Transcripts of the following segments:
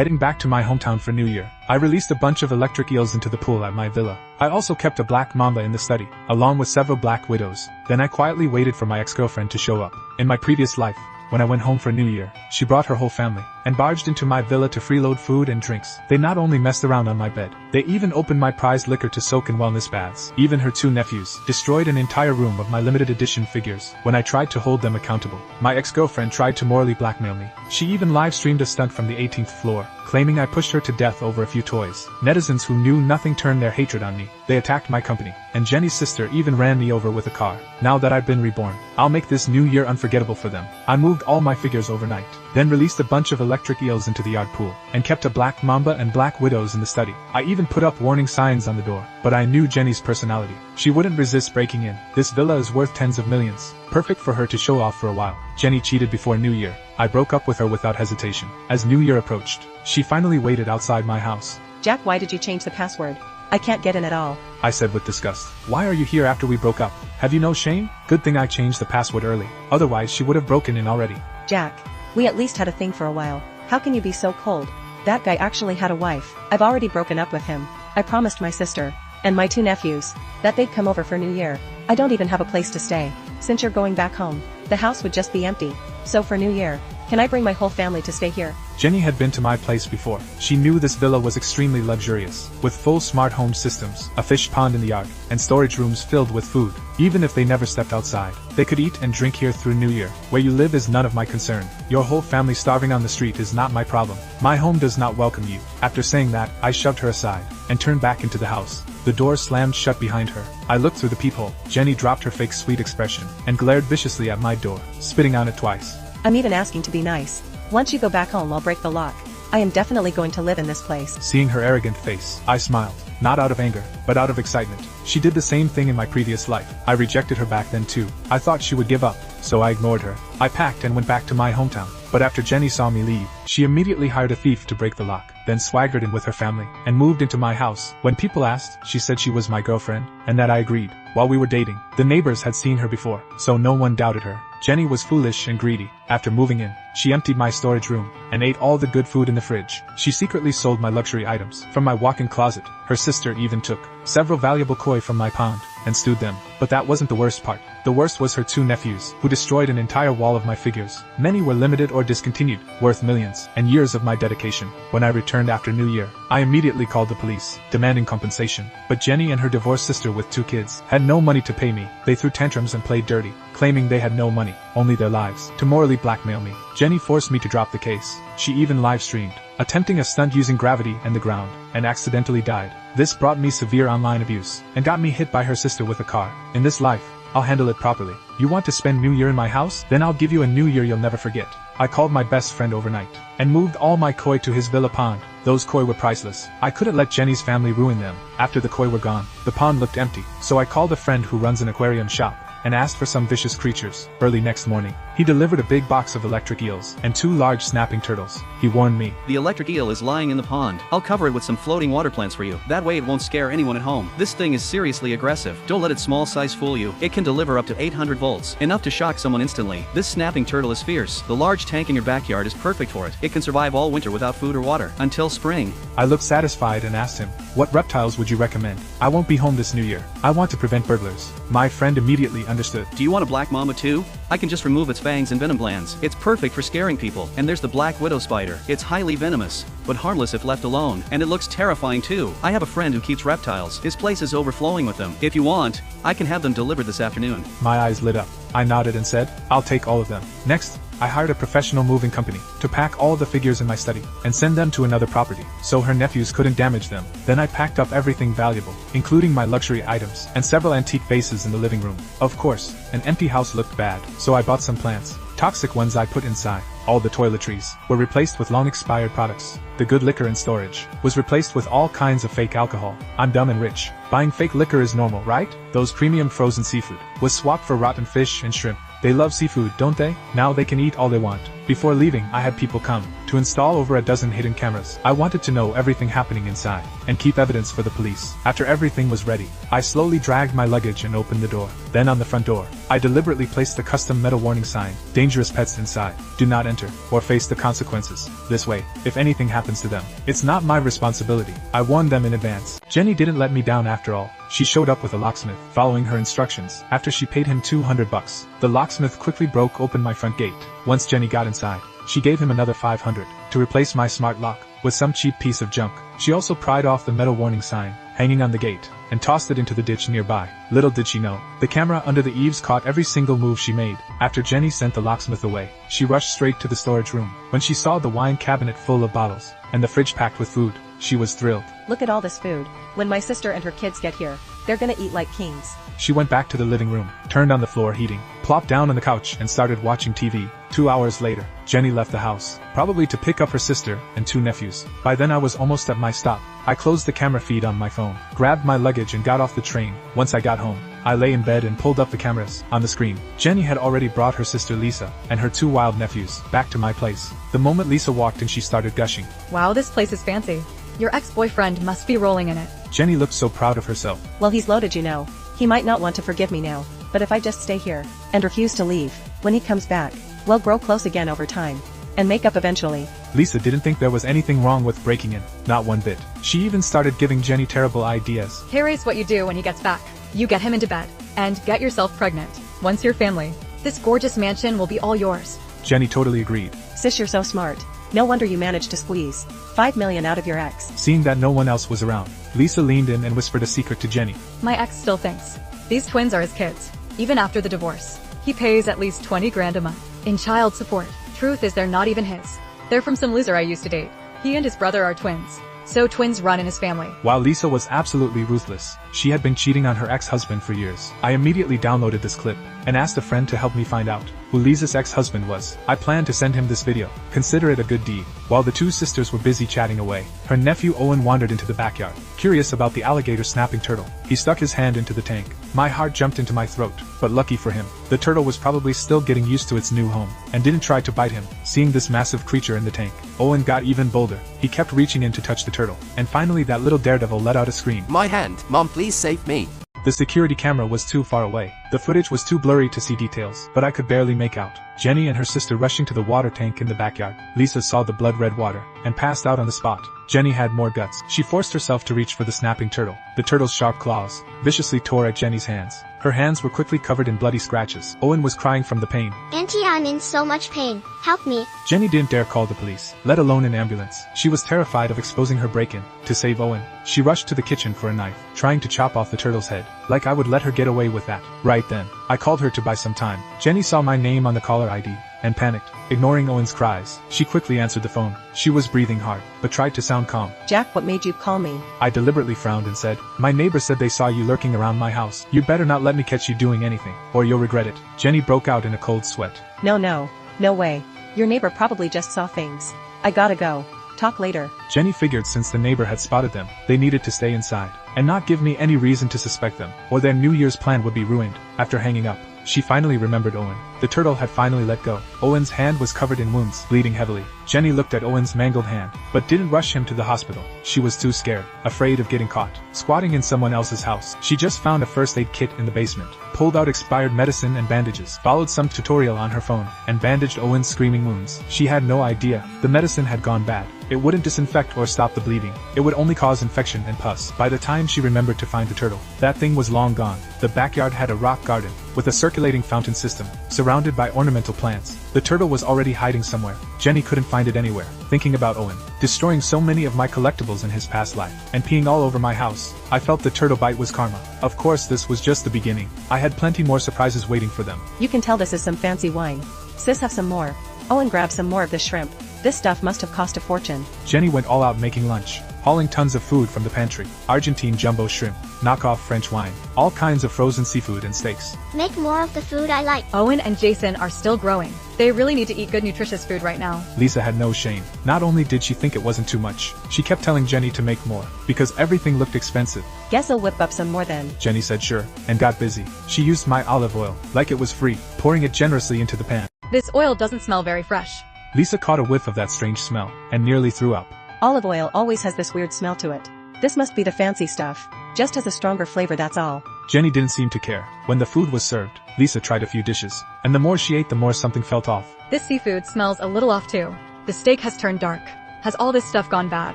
heading back to my hometown for New Year. I released a bunch of electric eels into the pool at my villa. I also kept a black mamba in the study, along with several black widows. Then I quietly waited for my ex-girlfriend to show up. In my previous life, when I went home for New Year, she brought her whole family and barged into my villa to freeload food and drinks. They not only messed around on my bed, they even opened my prized liquor to soak in wellness baths. Even her two nephews destroyed an entire room of my limited edition figures when I tried to hold them accountable. My ex-girlfriend tried to morally blackmail me. She even live-streamed a stunt from the 18th floor, claiming I pushed her to death over a few toys. Netizens who knew nothing turned their hatred on me. They attacked my company, and Jenny's sister even ran me over with a car. Now that I've been reborn, I'll make this New Year unforgettable for them. I moved all my figures overnight, then released a bunch of electric eels into the yard pool, and kept a black mamba and black widows in the study. I even put up warning signs on the door, but I knew Jenny's personality. She wouldn't resist breaking in. This villa is worth tens of millions, perfect for her to show off for a while. Jenny cheated before New Year. I broke up with her without hesitation. As New Year approached, she finally waited outside my house. Jack, why did you change the password? I can't get in at all. I said with disgust. Why are you here after we broke up? Have you no shame? Good thing I changed the password early. Otherwise she would have broken in already. Jack, we at least had a thing for a while. How can you be so cold? That guy actually had a wife. I've already broken up with him. I promised my sister and my two nephews that they'd come over for New Year. I don't even have a place to stay. Since you're going back home, the house would just be empty. So for New Year, can I bring my whole family to stay here? Jenny had been to my place before. She knew this villa was extremely luxurious, with full smart home systems, a fish pond in the yard, and storage rooms filled with food. Even if they never stepped outside, they could eat and drink here through New Year. Where you live is none of my concern. Your whole family starving on the street is not my problem. My home does not welcome you. After saying that, I shoved her aside and turned back into the house. The door slammed shut behind her. I looked through the peephole. Jenny dropped her fake sweet expression and glared viciously at my door, spitting on it twice. I'm even asking to be nice. Once you go back home, I'll break the lock. I am definitely going to live in this place. Seeing her arrogant face, I smiled, not out of anger, but out of excitement. She did the same thing in my previous life. I rejected her back then too. I thought she would give up, so I ignored her. I packed and went back to my hometown. But after Jenny saw me leave, she immediately hired a thief to break the lock, then swaggered in with her family, and moved into my house. When people asked, she said she was my girlfriend, and that I agreed. While we were dating, the neighbors had seen her before, so no one doubted her. Jenny was foolish and greedy. After moving in, she emptied my storage room, and ate all the good food in the fridge. She secretly sold my luxury items from my walk-in closet. Her sister even took several valuable koi from my pond, and stewed them. But that wasn't the worst part. The worst was her two nephews, who destroyed an entire wall of my figures. Many were limited or discontinued, worth millions, and years of my dedication. When I returned after New Year, I immediately called the police, demanding compensation. But Jenny and her divorced sister with two kids had no money to pay me. They threw tantrums and played dirty, claiming they had no money, only their lives, to morally blackmail me. Jenny forced me to drop the case. She even live-streamed, attempting a stunt using gravity and the ground, and accidentally died. This brought me severe online abuse, and got me hit by her sister with a car. In this life, I'll handle it properly. You want to spend New Year in my house? Then I'll give you a New Year you'll never forget. I called my best friend overnight, and moved all my koi to his villa pond. Those koi were priceless. I couldn't let Jenny's family ruin them. After the koi were gone, the pond looked empty, so I called a friend who runs an aquarium shop, and asked for some vicious creatures. Early next morning, he delivered a big box of electric eels, and 2 large snapping turtles. He warned me. The electric eel is lying in the pond. I'll cover it with some floating water plants for you. That way it won't scare anyone at home. This thing is seriously aggressive. Don't let its small size fool you. It can deliver up to 800 volts, enough to shock someone instantly. This snapping turtle is fierce. The large tank in your backyard is perfect for it. It can survive all winter without food or water, until spring. I looked satisfied and asked him, what reptiles would you recommend? I won't be home this New Year. I want to prevent burglars. My friend immediately understood. Do you want a black mamba too? I can just remove its fangs and venom glands. It's perfect for scaring people. And there's the black widow spider. It's highly venomous, but harmless if left alone. And it looks terrifying too. I have a friend who keeps reptiles. His place is overflowing with them. If you want, I can have them delivered this afternoon. My eyes lit up. I nodded and said, I'll take all of them. Next, I hired a professional moving company to pack all the figures in my study and send them to another property, so her nephews couldn't damage them. Then I packed up everything valuable, including my luxury items and several antique vases in the living room. Of course, an empty house looked bad, so I bought some plants. Toxic ones I put inside. All the toiletries were replaced with long-expired products. The good liquor in storage was replaced with all kinds of fake alcohol. I'm dumb and rich. Buying fake liquor is normal, right? Those premium frozen seafood was swapped for rotten fish and shrimp. They love seafood, don't they? Now they can eat all they want. Before leaving, I had people come to install over a dozen hidden cameras. I wanted to know everything happening inside and keep evidence for the police. After everything was ready, I slowly dragged my luggage and opened the door. Then on the front door, I deliberately placed the custom metal warning sign, dangerous pets inside, do not enter, or face the consequences. This way, if anything happens to them, it's not my responsibility. I warned them in advance. Jenny didn't let me down after all. She showed up with a locksmith, following her instructions. After she paid him $200, the locksmith quickly broke open my front gate. Once Jenny got inside, she gave him another $500 to replace my smart lock with some cheap piece of junk. She also pried off the metal warning sign hanging on the gate and tossed it into the ditch nearby. Little did she know, the camera under the eaves caught every single move she made. After Jenny sent the locksmith away, she rushed straight to the storage room. When she saw the wine cabinet full of bottles and the fridge packed with food, she was thrilled. Look at all this food. When my sister and her kids get here, they're gonna eat like kings. She went back to the living room, turned on the floor heating, plopped down on the couch and started watching TV. 2 hours later, Jenny left the house, probably to pick up her sister and 2 nephews. By then I was almost at my stop. I closed the camera feed on my phone, grabbed my luggage and got off the train. Once I got home, I lay in bed and pulled up the cameras. On the screen, Jenny had already brought her sister Lisa and her 2 wild nephews back to my place. The moment Lisa walked in, she started gushing. Wow, this place is fancy. Your ex-boyfriend must be rolling in it. Jenny looked so proud of herself. Well, he's loaded, you know. He might not want to forgive me now, but if I just stay here and refuse to leave, when he comes back, we'll grow close again over time and make up eventually. Lisa didn't think there was anything wrong with breaking in, not one bit. She even started giving Jenny terrible ideas. Here's what you do when he gets back. You get him into bed and get yourself pregnant. Once you're family, this gorgeous mansion will be all yours. Jenny totally agreed. Sis, you're so smart. No wonder you managed to squeeze $5 million out of your ex. Seeing that no one else was around, Lisa leaned in and whispered a secret to Jenny. My ex still thinks these twins are his kids, even after the divorce. He pays at least 20 grand a month in child support. Truth is, they're not even his. They're from some loser I used to date. He and his brother are twins, so twins run in his family. While Lisa was absolutely ruthless, she had been cheating on her ex-husband for years. I immediately downloaded this clip and asked a friend to help me find out who Lisa's ex-husband was. I planned to send him this video. Consider it a good deed. While the 2 sisters were busy chatting away, her nephew Owen wandered into the backyard, curious about the alligator snapping turtle. He stuck his hand into the tank. My heart jumped into my throat, but lucky for him, the turtle was probably still getting used to its new home and didn't try to bite him. Seeing this massive creature in the tank, Owen got even bolder. He kept reaching in to touch the turtle, and finally that little daredevil let out a scream. My hand, Mom, please save me. The security camera was too far away. The footage was too blurry to see details, but I could barely make out Jenny and her sister rushing to the water tank in the backyard. Lisa saw the blood-red water and passed out on the spot. Jenny had more guts. She forced herself to reach for the snapping turtle. The turtle's sharp claws viciously tore at Jenny's hands. Her hands were quickly covered in bloody scratches. Owen was crying from the pain. Auntie, I'm in so much pain. Help me. Jenny didn't dare call the police, let alone an ambulance. She was terrified of exposing her break-in. To save Owen, she rushed to the kitchen for a knife, trying to chop off the turtle's head. Like I would let her get away with that. Right then, I called her to buy some time. Jenny saw my name on the caller ID and panicked. Ignoring Owen's cries, she quickly answered the phone. She was breathing hard, but tried to sound calm. Jack, what made you call me? I deliberately frowned and said, my neighbor said they saw you lurking around my house. You'd better not let me catch you doing anything, or you'll regret it. Jenny broke out in a cold sweat. No way. Your neighbor probably just saw things. I gotta go. Talk later. Jenny figured since the neighbor had spotted them, they needed to stay inside and not give me any reason to suspect them, or their New Year's plan would be ruined. After hanging up, she finally remembered Owen. The turtle had finally let go. Owen's hand was covered in wounds, bleeding heavily. Jenny looked at Owen's mangled hand, but didn't rush him to the hospital. She was too scared, afraid of getting caught, squatting in someone else's house. She just found a first aid kit in the basement, pulled out expired medicine and bandages, followed some tutorial on her phone, and bandaged Owen's screaming wounds. She had no idea the medicine had gone bad. It wouldn't disinfect or stop the bleeding. It would only cause infection and pus. By the time she remembered to find the turtle, that thing was long gone. The backyard had a rock garden with a circulating fountain system, surrounded by ornamental plants. The turtle was already hiding somewhere. Jenny couldn't find it anywhere. Thinking about Owen, destroying so many of my collectibles in his past life, and peeing all over my house, I felt the turtle bite was karma. Of course, this was just the beginning. I had plenty more surprises waiting for them. You can tell this is some fancy wine. Sis, have some more. Owen, grab some more of this shrimp. This stuff must have cost a fortune. Jenny went all out making lunch. hauling tons of food from the pantry. Argentine jumbo shrimp, knockoff French wine, all kinds of frozen seafood and steaks. Make more of the food I like. Owen and Jason are still growing. They really need to eat good nutritious food right now. Lisa had no shame. Not only did she think it wasn't too much, she kept telling Jenny to make more, because everything looked expensive. Guess I'll whip up some more then. Jenny said sure, and got busy. She used my olive oil, like it was free, pouring it generously into the pan. This oil doesn't smell very fresh. Lisa caught a whiff of that strange smell, and nearly threw up. Olive oil always has this weird smell to it. This must be the fancy stuff. Just has a stronger flavor, that's all. Jenny didn't seem to care. When the food was served, Lisa tried a few dishes, and the more she ate the more something felt off. This seafood smells a little off too. The steak has turned dark. Has all this stuff gone bad?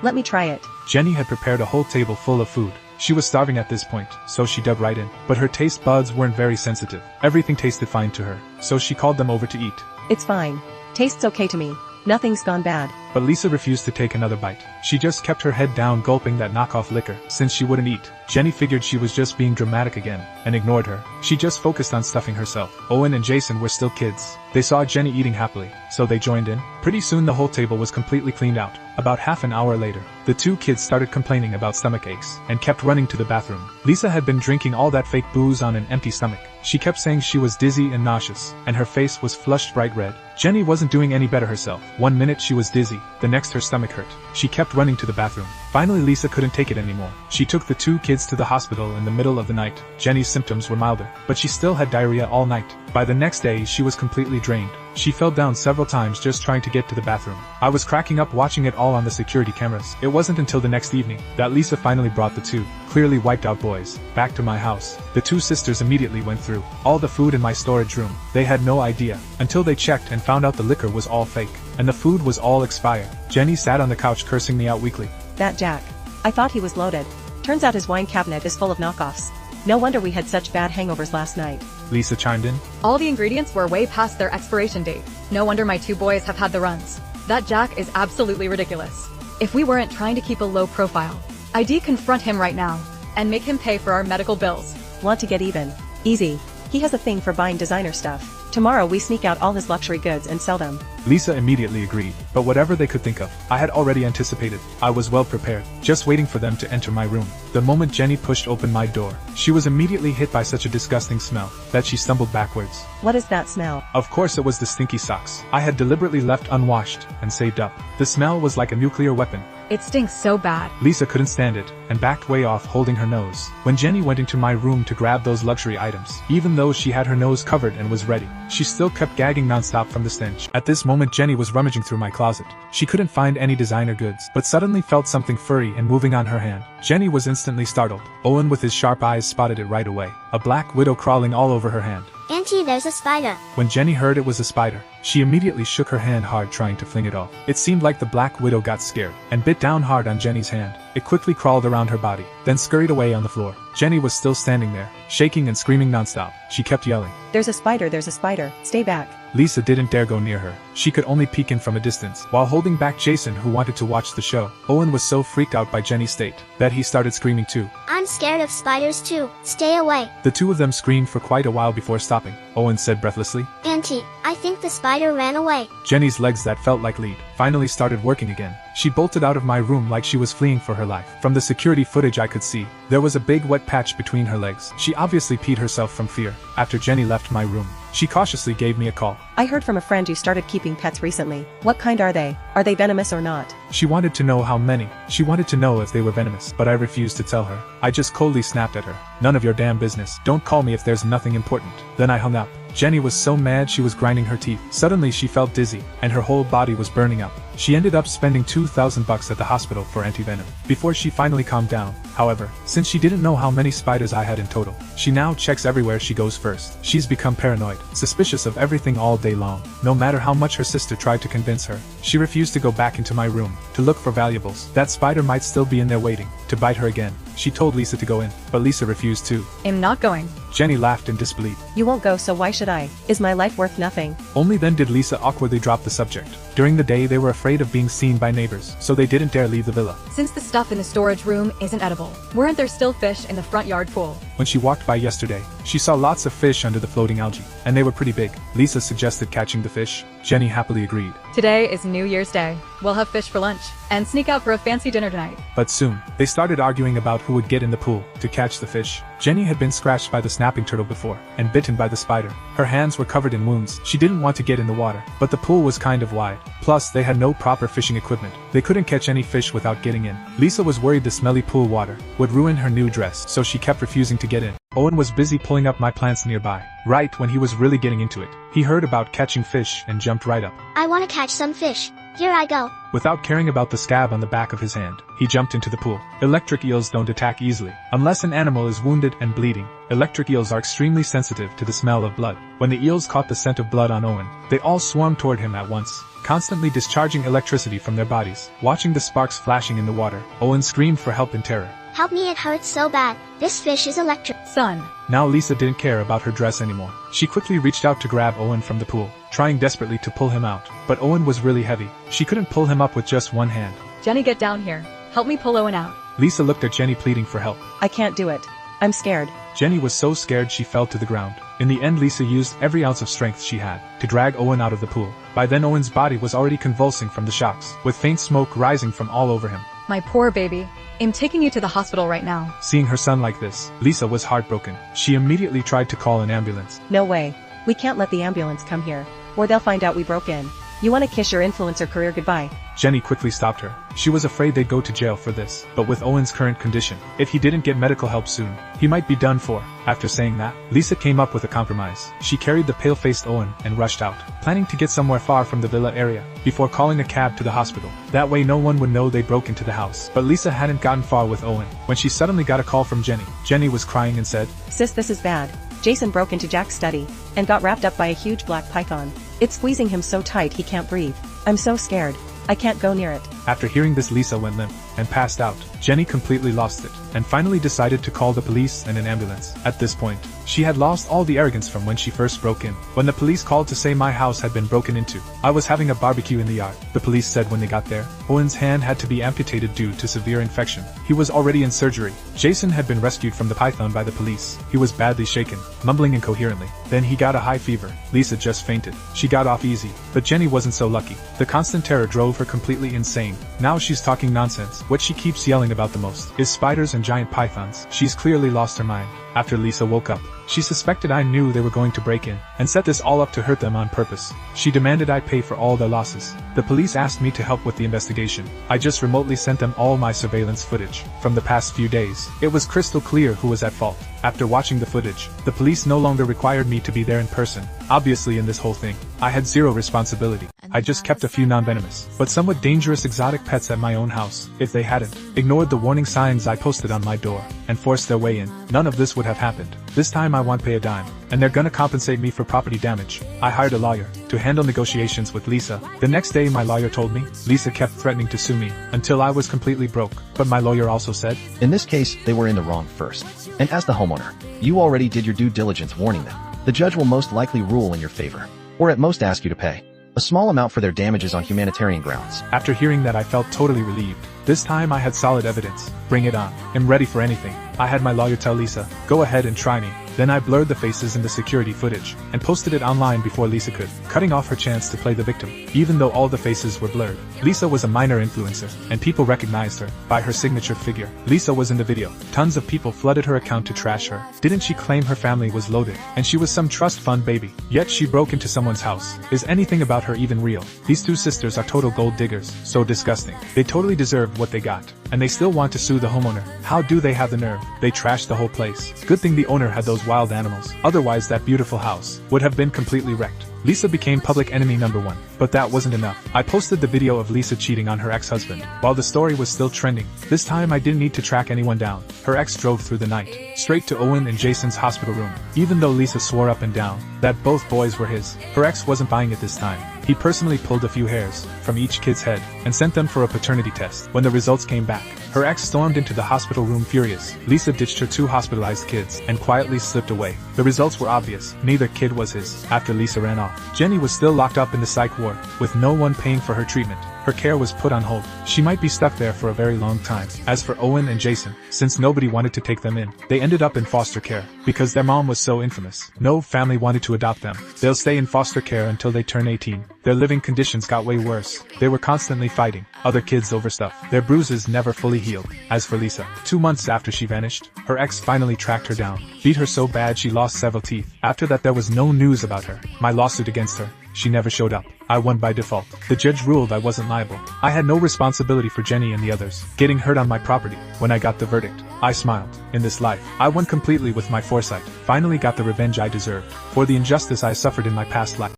Let me try it. Jenny had prepared a whole table full of food. She was starving at this point, so she dug right in. But her taste buds weren't very sensitive. Everything tasted fine to her, so she called them over to eat. It's fine. Tastes okay to me. Nothing's gone bad. But Lisa refused to take another bite. She just kept her head down, gulping that knockoff liquor. Since she wouldn't eat, Jenny figured she was just being dramatic again, and ignored her. She just focused on stuffing herself. Owen and Jason were still kids. They saw Jenny eating happily, so they joined in. Pretty soon the whole table was completely cleaned out. About half an hour later, the two kids started complaining about stomach aches, and kept running to the bathroom. Lisa had been drinking all that fake booze on an empty stomach. She kept saying she was dizzy and nauseous, and her face was flushed bright red. Jenny wasn't doing any better herself. One minute she was dizzy, the next her stomach hurt. She kept running to the bathroom. Finally Lisa couldn't take it anymore. She took the two kids to the hospital in the middle of the night. Jenny's symptoms were milder, but she still had diarrhea all night. By the next day she was completely drained. She fell down several times just trying to get to the bathroom. I was cracking up watching it all on the security cameras. It wasn't until the next evening that Lisa finally brought the two clearly wiped out boys back to my house. The two sisters immediately went through all the food in my storage room. They had no idea until they checked and found out the liquor was all fake, and the food was all expired. Jenny sat on the couch cursing me out weakly. That Jack. I thought he was loaded. Turns out his wine cabinet is full of knockoffs. No wonder we had such bad hangovers last night. Lisa chimed in. All the ingredients were way past their expiration date. No wonder my two boys have had the runs. That Jack is absolutely ridiculous. If we weren't trying to keep a low profile, I'd confront him right now, and make him pay for our medical bills. Want to get even? Easy. He has a thing for buying designer stuff. Tomorrow we sneak out all his luxury goods and sell them. Lisa immediately agreed, but whatever they could think of, I had already anticipated. I was well prepared, just waiting for them to enter my room. The moment Jenny pushed open my door, she was immediately hit by such a disgusting smell that she stumbled backwards. What is that smell? Of course it was the stinky socks I had deliberately left unwashed and saved up. The smell was like a nuclear weapon. It stinks so bad. Lisa couldn't stand it, and backed way off holding her nose. When Jenny went into my room to grab those luxury items, even though she had her nose covered and was ready, she still kept gagging nonstop from the stench. At this moment Jenny was rummaging through my closet. She couldn't find any designer goods, but suddenly felt something furry and moving on her hand. Jenny was instantly startled. Owen with his sharp eyes spotted it right away. A black widow crawling all over her hand. Auntie, there's a spider. When Jenny heard it was a spider, she immediately shook her hand hard trying to fling it off. It seemed like the black widow got scared and bit down hard on Jenny's hand. It quickly crawled around her body, then scurried away on the floor. Jenny was still standing there, shaking and screaming nonstop. She kept yelling, There's a spider, stay back. Lisa didn't dare go near her. She could only peek in from a distance, while holding back Jason, who wanted to watch the show. Owen was so freaked out by Jenny's state that he started screaming too. I'm scared of spiders too. Stay away. The two of them screamed for quite a while before stopping. Owen said breathlessly, Auntie, I think the spider ran away. Jenny's legs that felt like lead finally started working again. She bolted out of my room like she was fleeing for her life. From the security footage I could see, there was a big wet patch between her legs. She obviously peed herself from fear. After Jenny left my room, she cautiously gave me a call. I heard from a friend you started keeping pets recently. What kind are they? Are they venomous or not? She wanted to know how many. She wanted to know if they were venomous, but I refused to tell her. I just coldly snapped at her. None of your damn business. Don't call me if there's nothing important. Then I hung up. Jenny was so mad she was grinding her teeth. Suddenly she felt dizzy, and her whole body was burning up. She ended up spending $2,000 at the hospital for anti-venom before she finally calmed down. However, since she didn't know how many spiders I had in total, she now checks everywhere she goes first. She's become paranoid, suspicious of everything all day long. No matter how much her sister tried to convince her, she refused to go back into my room to look for valuables. That spider might still be in there waiting to bite her again. She told Lisa to go in, but Lisa refused to. I'm not going. Jenny laughed in disbelief. You won't go, so why should I? Is my life worth nothing? Only then did Lisa awkwardly drop the subject. During the day they were afraid of being seen by neighbors, so they didn't dare leave the villa. Since the stuff in the storage room isn't edible, weren't there still fish in the front yard pool? When she walked by yesterday, she saw lots of fish under the floating algae, and they were pretty big. Lisa suggested catching the fish. Jenny happily agreed. Today is New Year's Day. We'll have fish for lunch, and sneak out for a fancy dinner tonight. But soon, they started arguing about who would get in the pool to catch the fish. Jenny had been scratched by the snapping turtle before, and bitten by the spider. Her hands were covered in wounds. She didn't want to get in the water, but the pool was kind of wide. Plus, they had no proper fishing equipment. They couldn't catch any fish without getting in. Lisa was worried the smelly pool water would ruin her new dress, so she kept refusing to get in. Owen was busy pulling up my plants nearby. Right when he was really getting into it, he heard about catching fish and jumped right up. I want to catch some fish. Here I go. Without caring about the scab on the back of his hand, he jumped into the pool. Electric eels don't attack easily, unless an animal is wounded and bleeding. Electric eels are extremely sensitive to the smell of blood. When the eels caught the scent of blood on Owen, they all swarmed toward him at once, constantly discharging electricity from their bodies. Watching the sparks flashing in the water, Owen screamed for help in terror. Help me, it hurts so bad. This fish is electric. Son. Now Lisa didn't care about her dress anymore. She quickly reached out to grab Owen from the pool, trying desperately to pull him out. But Owen was really heavy. She couldn't pull him up with just one hand. Jenny, get down here. Help me pull Owen out. Lisa looked at Jenny pleading for help. I can't do it. I'm scared. Jenny was so scared she fell to the ground. In the end, Lisa used every ounce of strength she had to drag Owen out of the pool. By then Owen's body was already convulsing from the shocks, with faint smoke rising from all over him. My poor baby. I'm taking you to the hospital right now. Seeing her son like this, Lisa was heartbroken. She immediately tried to call an ambulance. No way. We can't let the ambulance come here, or they'll find out we broke in. You want to kiss your influencer career goodbye? Jenny quickly stopped her. She was afraid they'd go to jail for this, but with Owen's current condition, if he didn't get medical help soon, he might be done for. After saying that, Lisa came up with a compromise. She carried the pale-faced Owen and rushed out, planning to get somewhere far from the villa area, before calling a cab to the hospital. That way no one would know they broke into the house. But Lisa hadn't gotten far with Owen, when she suddenly got a call from Jenny. Jenny was crying and said, Sis, this is bad. Jason broke into Jack's study, and got wrapped up by a huge black python. It's squeezing him so tight he can't breathe. I'm so scared. I can't go near it. After hearing this, Lisa went limp and passed out. Jenny completely lost it, and finally decided to call the police and an ambulance. At this point, she had lost all the arrogance from when she first broke in. When the police called to say my house had been broken into, I was having a barbecue in the yard. The police said when they got there, Owen's hand had to be amputated due to severe infection. He was already in surgery. Jason had been rescued from the python by the police. He was badly shaken, mumbling incoherently. Then he got a high fever. Lisa just fainted. She got off easy, but Jenny wasn't so lucky. The constant terror drove her completely insane. Now she's talking nonsense. What she keeps yelling about the most is spiders and giant pythons. She's clearly lost her mind. After Lisa woke up, she suspected I knew they were going to break in, and set this all up to hurt them on purpose. She demanded I pay for all their losses. The police asked me to help with the investigation. I just remotely sent them all my surveillance footage from the past few days. It was crystal clear who was at fault. After watching the footage, the police no longer required me to be there in person. Obviously in this whole thing, I had zero responsibility. I just kept a few non-venomous, but somewhat dangerous exotic pets at my own house. If they hadn't ignored the warning signs I posted on my door, and forced their way in, none of this would have happened. This time I won't pay a dime, and they're gonna compensate me for property damage. I hired a lawyer to handle negotiations with Lisa. The next day my lawyer told me, Lisa kept threatening to sue me, until I was completely broke. But my lawyer also said, in this case, they were in the wrong first. And as the homeowner, you already did your due diligence warning them. The judge will most likely rule in your favor, or at most ask you to pay a small amount for their damages on humanitarian grounds. After hearing that, I felt totally relieved. This time I had solid evidence. Bring it on. I'm ready for anything. I had my lawyer tell Lisa, go ahead and try me. Then I blurred the faces in the security footage, and posted it online before Lisa could, cutting off her chance to play the victim. Even though all the faces were blurred, Lisa was a minor influencer, and people recognized her by her signature figure. Lisa was in the video. Tons of people flooded her account to trash her. Didn't she claim her family was loaded, and she was some trust fund baby? Yet she broke into someone's house. Is anything about her even real? These two sisters are total gold diggers. So disgusting. They totally deserved what they got, and they still want to sue the homeowner. How do they have the nerve? They trashed the whole place. Good thing the owner had those wild animals, otherwise that beautiful house would have been completely wrecked. Lisa became public enemy number 1. But that wasn't enough. I posted the video of Lisa cheating on her ex-husband, while the story was still trending. This time I didn't need to track anyone down. Her ex drove through the night, straight to Owen and Jason's hospital room. Even though Lisa swore up and down that both boys were his, her ex wasn't buying it this time. He personally pulled a few hairs. from each kid's head, and sent them for a paternity test. When the results came back, her ex stormed into the hospital room furious. Lisa ditched her 2 hospitalized kids and quietly slipped away. The results were obvious, neither kid was his. After Lisa ran off, Jenny was still locked up in the psych ward, with no one paying for her treatment. Her care was put on hold. She might be stuck there for a very long time. As for Owen and Jason, since nobody wanted to take them in, they ended up in foster care. Because their mom was so infamous, no family wanted to adopt them. They'll stay in foster care until they turn 18. Their living conditions got way worse. They were constantly fighting other kids over stuff. Their bruises never fully healed. As for Lisa, 2 months after she vanished, her ex finally tracked her down, beat her so bad she lost several teeth. After that there was no news about her. My lawsuit against her, she never showed up. I won by default. The judge ruled I wasn't liable. I had no responsibility for Jenny and the others getting hurt on my property. When I got the verdict, I smiled. In this life, I won completely with my foresight. Finally got the revenge I deserved for the injustice I suffered in my past life.